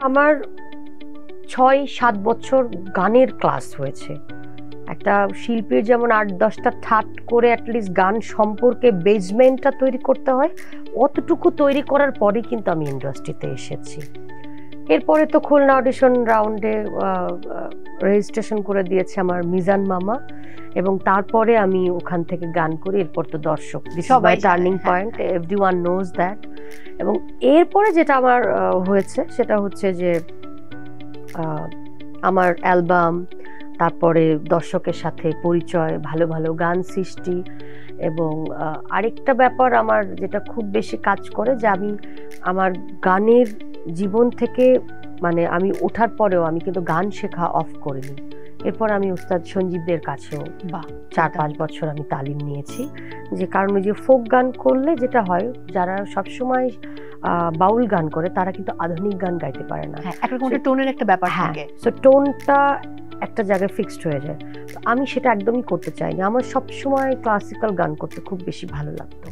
আমার ৬-৭ বছর গানের ক্লাস হয়েছে। একটা শিল্পীর যেমন ৮-১০টা ঠাট করে অ্যাটলিস্ট গান সম্পর্কে বেজমেন্টটা তৈরি করতে হয়, অতটুকু তৈরি করার পরেই কিন্তু আমি ইন্ডাস্ট্রিতে এসেছি। এরপরে তো খুলনা অডিশন রাউন্ডে রেজিস্ট্রেশন করে দিয়েছে আমার মিজান মামা, এবং তারপরে আমি ওখান থেকে গান করি। এরপর তো দর্শক, this is my turning point, everyone knows that. এবং এরপরে যেটা আমার হয়েছে সেটা হচ্ছে যে আমার অ্যালবাম, তারপরে দর্শকের সাথে পরিচয়, ভালো ভালো গান সৃষ্টি, এবং আরেকটা ব্যাপার আমার যেটা খুব বেশি কাজ করে, যে আমি আমার গানের জীবন থেকে, মানে আমি ওঠার পরেও আমি কিন্তু গান শেখা অফ করিনি। এরপর আমি উস্তাদ সঞ্জীবদের কাছেও ৪-৫ বছর আমি তালিম নিয়েছি। যে কারণ ওই যে ফোক গান করলে যেটা হয়, যারা সবসময় বাউল গান করে তারা কিন্তু আধুনিক গান গাইতে পারে না। টোনের একটা ব্যাপার থাকে, সো টোনটা একটা জায়গায় ফিক্সড হয়ে যায়। আমি সেটা একদমই করতে চাইনি। আমার সবসময় ক্লাসিক্যাল গান করতে খুব বেশি ভালো লাগতো।